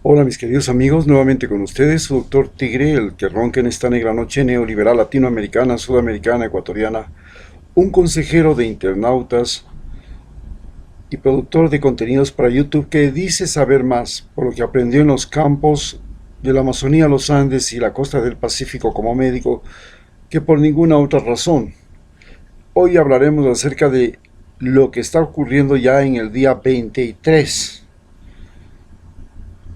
Hola mis queridos amigos, nuevamente con ustedes, su doctor Tigre, el que ronca en esta negra noche neoliberal latinoamericana, sudamericana, ecuatoriana, un consejero de internautas y productor de contenidos para YouTube que dice saber más por lo que aprendió en los campos de la Amazonía, los Andes y la costa del Pacífico como médico que por ninguna otra razón. Hoy hablaremos acerca de lo que está ocurriendo ya en el día 23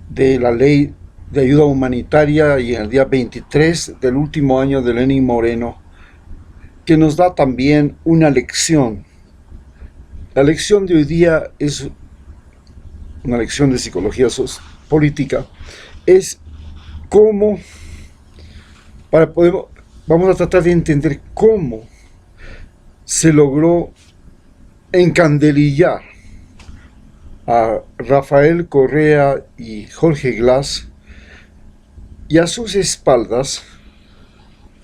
de la ley de ayuda humanitaria y el día 23 del último año de Lenín Moreno, que nos da también una lección. La lección de hoy día es una lección de psicología política, es cómo, para poder, vamos a tratar de entender cómo se logró encandelillar a Rafael Correa y Jorge Glass y a sus espaldas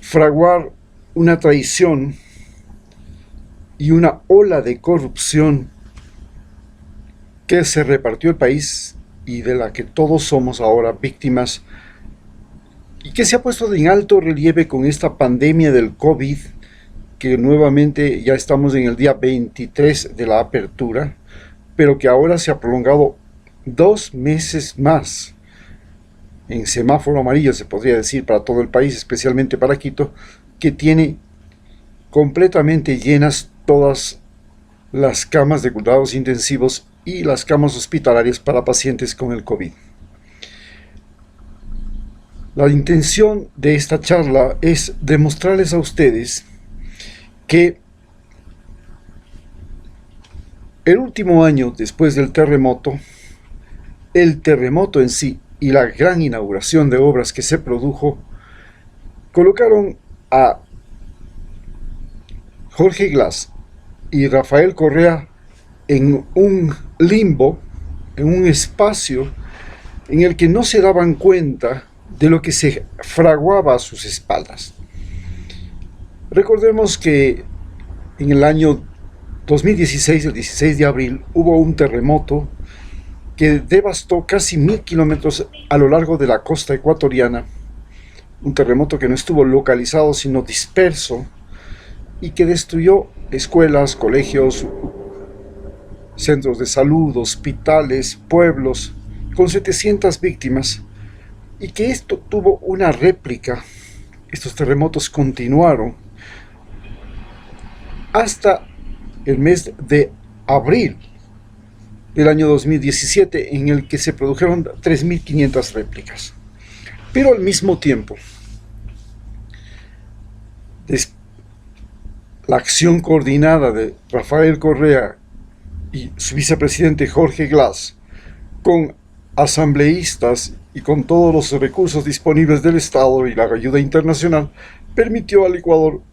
fraguar una traición y una ola de corrupción que se repartió el país y de la que todos somos ahora víctimas y que se ha puesto en alto relieve con esta pandemia del COVID, que nuevamente ya estamos en el día 23 de la apertura, pero que ahora se ha prolongado 2 meses más en semáforo amarillo, se podría decir, para todo el país, especialmente para Quito, que tiene completamente llenas todas las camas de cuidados intensivos y las camas hospitalarias para pacientes con el COVID. La intención de esta charla es demostrarles a ustedes que el último año después del terremoto, el terremoto en sí y la gran inauguración de obras que se produjo, colocaron a Jorge Glass y Rafael Correa en un limbo, en un espacio en el que no se daban cuenta de lo que se fraguaba a sus espaldas. Recordemos que en el año 2016, el 16 de abril, hubo un terremoto que devastó casi 1000 kilómetros a lo largo de la costa ecuatoriana, un terremoto que no estuvo localizado sino disperso y que destruyó escuelas, colegios, centros de salud, hospitales, pueblos, con 700 víctimas, y que esto tuvo una réplica. Estos terremotos continuaron hasta el mes de abril del año 2017, en el que se produjeron 3.500 réplicas. Pero al mismo tiempo, la acción coordinada de Rafael Correa y su vicepresidente Jorge Glass, con asambleístas y con todos los recursos disponibles del Estado y la ayuda internacional, permitió al Ecuador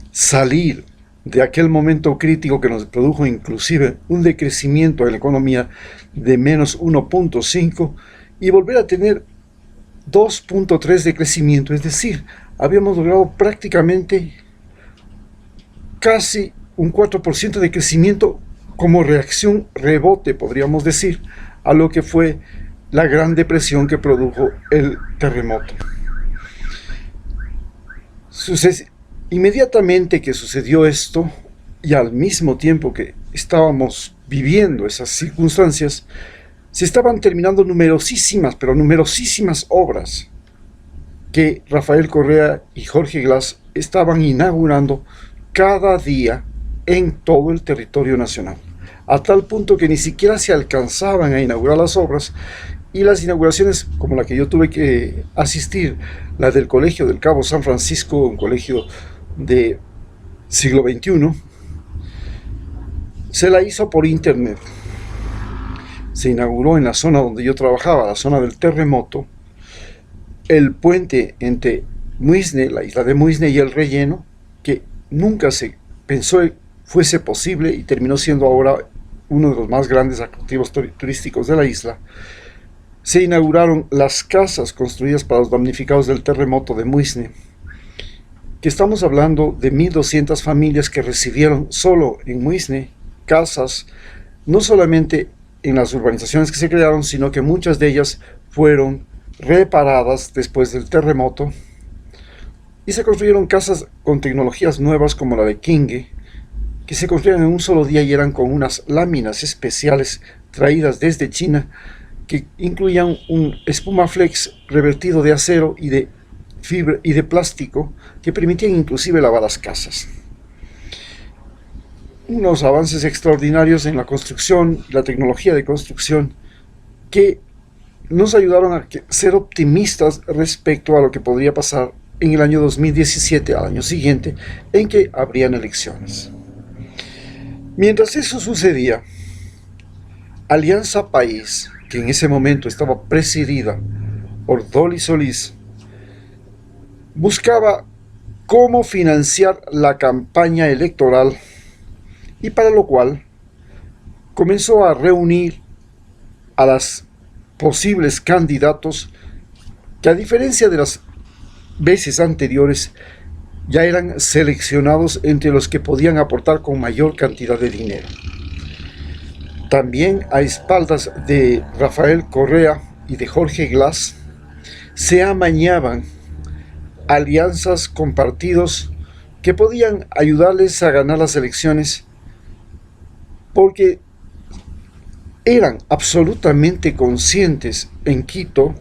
salir de aquel momento crítico que nos produjo inclusive un decrecimiento de la economía de menos 1.5 y volver a tener 2.3 de crecimiento, es decir, habíamos logrado prácticamente casi un 4% de crecimiento como reacción rebote, podríamos decir, a lo que fue la gran depresión que produjo el terremoto. Inmediatamente que sucedió esto, y al mismo tiempo que estábamos viviendo esas circunstancias, se estaban terminando numerosísimas, pero numerosísimas obras que Rafael Correa y Jorge Glass estaban inaugurando cada día en todo el territorio nacional, a tal punto que ni siquiera se alcanzaban a inaugurar las obras, y las inauguraciones como la que yo tuve que asistir, la del Colegio del Cabo San Francisco, un colegio de siglo XXI, se la hizo por internet. Se inauguró en la zona donde yo trabajaba, la zona del terremoto, el puente entre Muisne, la isla de Muisne, y el relleno, que nunca se pensó fuese posible y terminó siendo ahora uno de los más grandes atractivos turísticos de la isla. Se inauguraron las casas construidas para los damnificados del terremoto de Muisne, que estamos hablando de 1.200 familias que recibieron solo en Muisne casas, no solamente en las urbanizaciones que se crearon, sino que muchas de ellas fueron reparadas después del terremoto y se construyeron casas con tecnologías nuevas como la de Kinge, que se construían en un solo día y eran con unas láminas especiales traídas desde China que incluían un espumaflex revertido de acero y de fibra y de plástico que permitían inclusive lavar las casas. Unos avances extraordinarios en la construcción, la tecnología de construcción, que nos ayudaron a ser optimistas respecto a lo que podría pasar en el año 2017, al año siguiente, en que habrían elecciones. Mientras eso sucedía, Alianza País, que en ese momento estaba presidida por Dolly Solís, buscaba cómo financiar la campaña electoral y para lo cual comenzó a reunir a los posibles candidatos que, a diferencia de las veces anteriores, ya eran seleccionados entre los que podían aportar con mayor cantidad de dinero. También a espaldas de Rafael Correa y de Jorge Glass se amañaban alianzas con partidos que podían ayudarles a ganar las elecciones, porque eran absolutamente conscientes en Quito,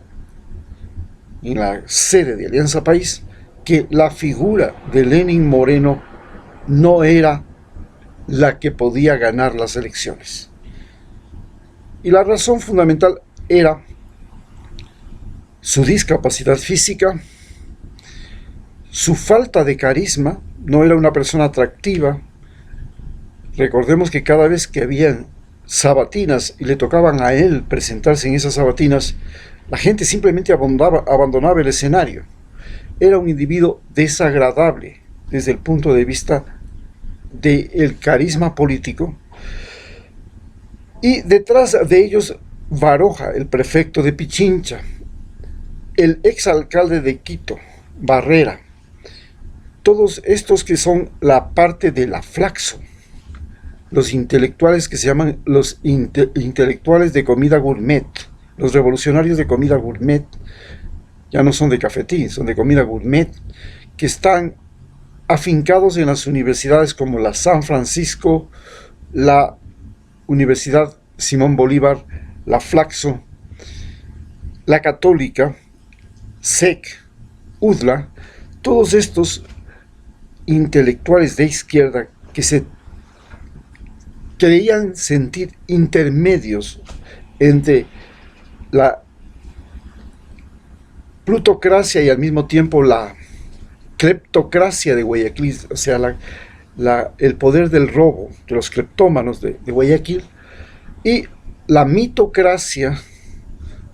en la sede de Alianza País, que la figura de Lenín Moreno no era la que podía ganar las elecciones. Y la razón fundamental era su discapacidad física, su falta de carisma. No era una persona atractiva. Recordemos que cada vez que habían sabatinas y le tocaban a él presentarse en esas sabatinas, la gente simplemente abandonaba el escenario. Era un individuo desagradable desde el punto de vista del carisma político. Y detrás de ellos, Baroja, el prefecto de Pichincha, el exalcalde de Quito, Barrera, todos estos que son la parte de la Flaxo, los intelectuales que se llaman los intelectuales de comida gourmet, los revolucionarios de comida gourmet, ya no son de cafetín, son de comida gourmet, que están afincados en las universidades como la San Francisco, la Universidad Simón Bolívar, la Flaxo, la Católica, SEC, UDLA, todos estos intelectuales de izquierda que se creían sentir intermedios entre la plutocracia y al mismo tiempo la cleptocracia de Guayaquil, o sea, el poder del robo de los cleptómanos de Guayaquil, y la mitocracia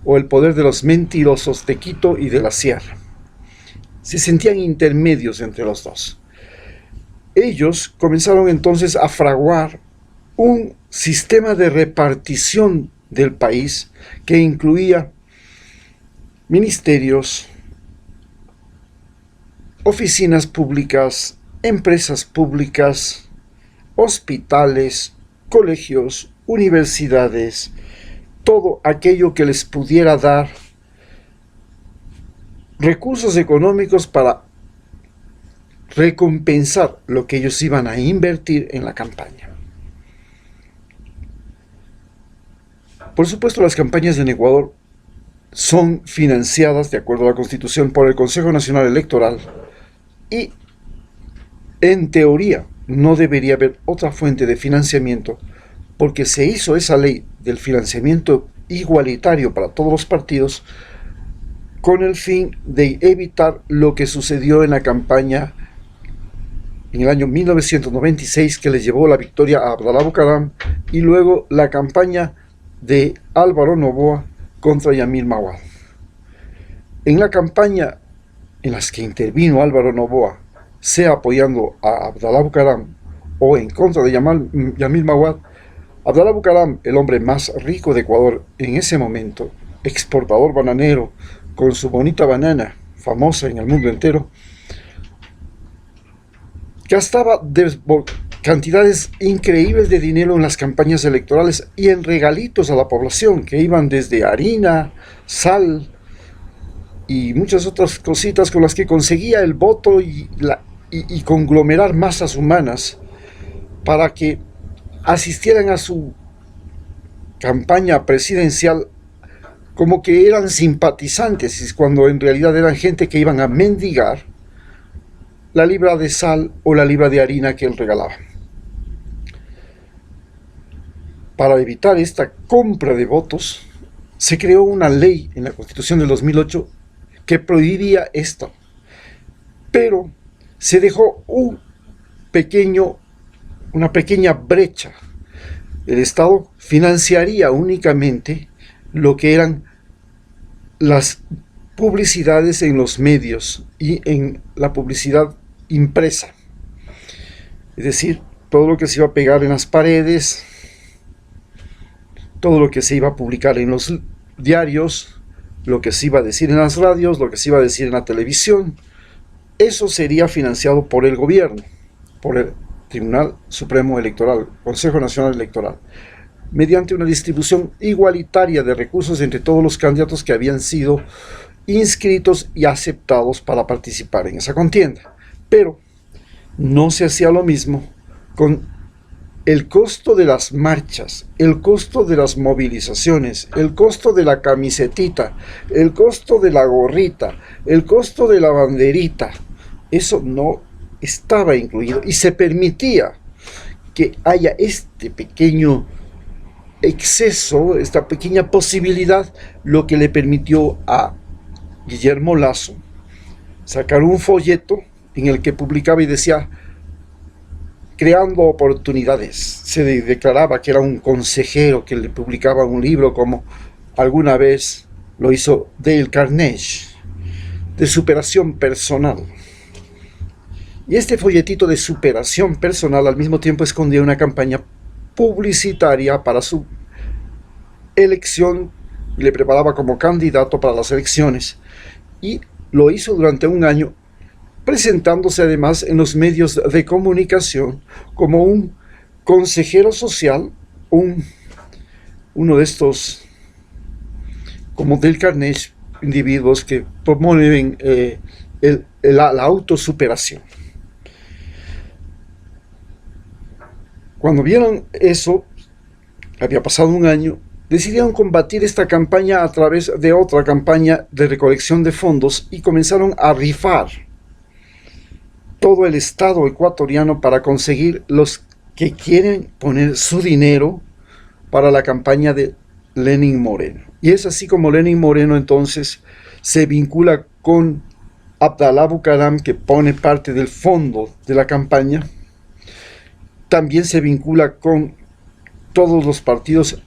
o el poder de los mentirosos de Quito y de la Sierra. Se sentían intermedios entre los dos. Ellos comenzaron entonces a fraguar un sistema de repartición del país que incluía ministerios, oficinas públicas, empresas públicas, hospitales, colegios, universidades, todo aquello que les pudiera dar recursos económicos para recompensar lo que ellos iban a invertir en la campaña. Por supuesto, las campañas en Ecuador son financiadas, de acuerdo a la Constitución, por el Consejo Nacional Electoral y, en teoría, no debería haber otra fuente de financiamiento, porque se hizo esa ley del financiamiento igualitario para todos los partidos con el fin de evitar lo que sucedió en la campaña en el año 1996, que les llevó la victoria a Abdalá Bucaram, y luego la campaña de Álvaro Noboa contra Yamil Maguad. En la campaña en las que intervino Álvaro Noboa, sea apoyando a Abdalá Bucaram o en contra de Yamil Maguad, Abdalá Bucaram, el hombre más rico de Ecuador en ese momento, exportador bananero, con su bonita banana, famosa en el mundo entero, gastaba cantidades increíbles de dinero en las campañas electorales y en regalitos a la población, que iban desde harina, sal y muchas otras cositas con las que conseguía el voto y conglomerar masas humanas para que asistieran a su campaña presidencial como que eran simpatizantes, cuando en realidad eran gente que iban a mendigar la libra de sal o la libra de harina que él regalaba. Para evitar esta compra de votos, se creó una ley en la Constitución del 2008 que prohibía esto, pero se dejó una pequeña brecha. El Estado financiaría únicamente lo que eran las publicidades en los medios y en la publicidad impresa. Es decir, todo lo que se iba a pegar en las paredes, todo lo que se iba a publicar en los diarios, lo que se iba a decir en las radios, lo que se iba a decir en la televisión, eso sería financiado por el gobierno, por el Tribunal Supremo Electoral, Consejo Nacional Electoral, mediante una distribución igualitaria de recursos entre todos los candidatos que habían sido inscritos y aceptados para participar en esa contienda. Pero no se hacía lo mismo con el costo de las marchas, el costo de las movilizaciones, el costo de la camisetita, el costo de la gorrita, el costo de la banderita. Eso no estaba incluido y se permitía que haya este pequeño exceso, esta pequeña posibilidad, lo que le permitió a Guillermo Lasso sacar un folleto en el que publicaba y decía: creando oportunidades. Se declaraba que era un consejero que le publicaba un libro, como alguna vez lo hizo Dale Carnegie, de superación personal. Y este folletito de superación personal al mismo tiempo escondía una campaña publicitaria para su elección y le preparaba como candidato para las elecciones. Y lo hizo durante un año, presentándose además en los medios de comunicación como un consejero social, uno de estos, como Dale Carnegie, individuos que promueven la autosuperación. Cuando vieron eso, había pasado un año, decidieron combatir esta campaña a través de otra campaña de recolección de fondos y comenzaron a rifar todo el Estado ecuatoriano para conseguir los que quieren poner su dinero para la campaña de Lenín Moreno. Y es así como Lenín Moreno entonces se vincula con Abdalá Bucaram, que pone parte del fondo de la campaña. También se vincula con todos los partidos,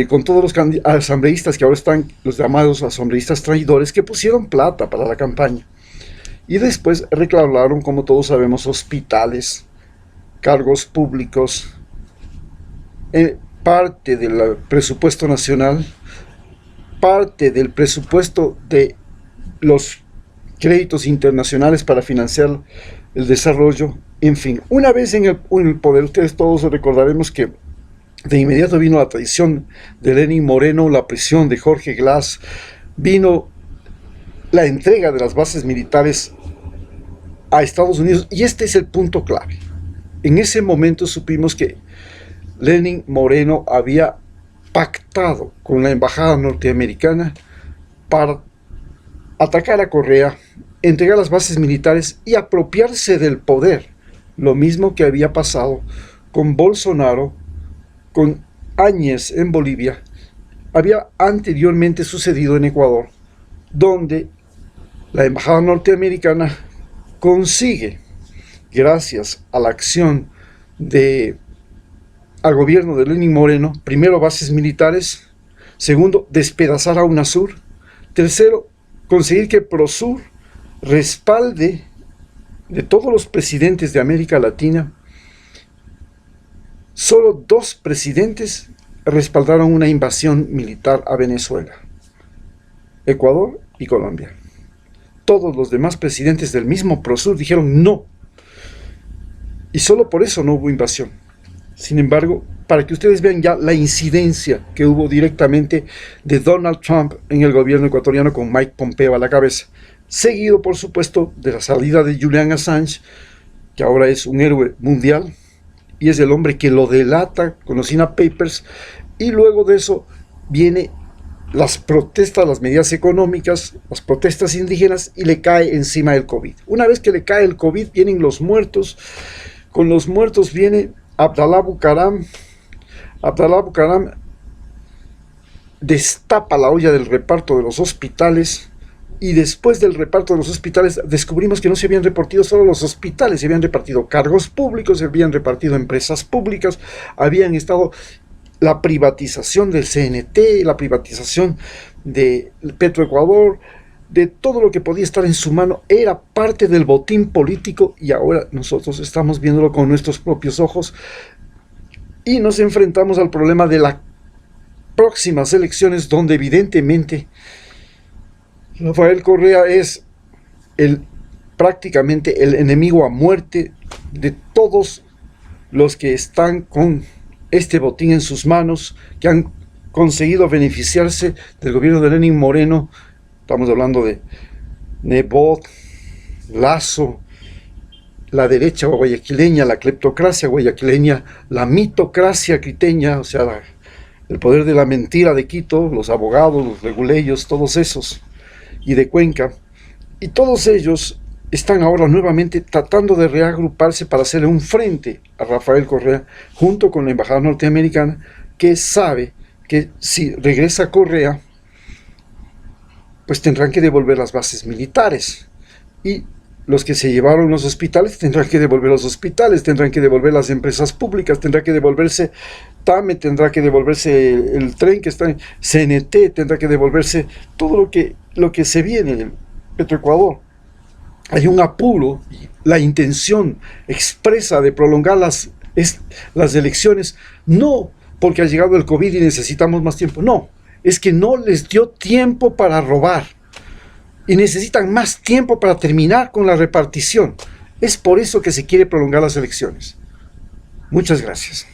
con todos los asambleístas que ahora están, los llamados asambleístas traidores, que pusieron plata para la campaña. Y después reclamaron, como todos sabemos, hospitales, cargos públicos, parte del presupuesto nacional, parte del presupuesto de los créditos internacionales para financiar el desarrollo. En fin, una vez en el poder, ustedes todos recordaremos que de inmediato vino la traición de Lenín Moreno, la prisión de Jorge Glass, vino la entrega de las bases militares a Estados Unidos, y este es el punto clave. En ese momento supimos que Lenín Moreno había pactado con la embajada norteamericana para atacar a Correa, entregar las bases militares y apropiarse del poder, lo mismo que había pasado con Bolsonaro, con Áñez en Bolivia, había anteriormente sucedido en Ecuador, donde la embajada norteamericana consigue, gracias a la acción al gobierno de Lenín Moreno, primero bases militares, segundo, despedazar a UNASUR, tercero, conseguir que PROSUR respalde de todos los presidentes de América Latina. Solo 2 presidentes respaldaron una invasión militar a Venezuela: Ecuador y Colombia. Todos los demás presidentes del mismo PROSUR dijeron no. y solo por eso no hubo invasión. Sin embargo, para que ustedes vean ya la incidencia que hubo directamente de Donald Trump en el gobierno ecuatoriano con Mike Pompeo a la cabeza, seguido por supuesto de la salida de Julian Assange, que ahora es un héroe mundial y es el hombre que lo delata con los Sina Papers, y luego de eso viene las protestas, las medidas económicas, las protestas indígenas, y le cae encima el COVID. Una vez que le cae el COVID, vienen los muertos. Con los muertos viene Abdallah Bucaram. Abdallah Bucaram destapa la olla del reparto de los hospitales, y después del reparto de los hospitales descubrimos que no se habían repartido solo los hospitales, se habían repartido cargos públicos, se habían repartido empresas públicas, habían estado la privatización del CNT, la privatización de Petroecuador, de todo lo que podía estar en su mano, era parte del botín político, y ahora nosotros estamos viéndolo con nuestros propios ojos y nos enfrentamos al problema de las próximas elecciones, donde evidentemente Rafael Correa es prácticamente el enemigo a muerte de todos los que están con este botín en sus manos, que han conseguido beneficiarse del gobierno de Lenín Moreno. Estamos hablando de Nebot, Lazo, la derecha guayaquileña, la cleptocracia guayaquileña, la mitocracia quiteña, o sea, el poder de la mentira de Quito, los abogados, los leguleyos, todos esos, y de Cuenca, y todos ellos están ahora nuevamente tratando de reagruparse para hacerle un frente a Rafael Correa, junto con la embajada norteamericana, que sabe que si regresa Correa, pues tendrán que devolver las bases militares, y los que se llevaron los hospitales tendrán que devolver los hospitales, tendrán que devolver las empresas públicas, tendrá que devolverse TAME, tendrá que devolverse el tren que está en CNT, tendrá que devolverse todo lo que se viene en Petroecuador. Hay un apuro, la intención expresa de prolongar las elecciones, no porque ha llegado el COVID y necesitamos más tiempo, no, es que no les dio tiempo para robar y necesitan más tiempo para terminar con la repartición. Es por eso que se quiere prolongar las elecciones. Muchas gracias.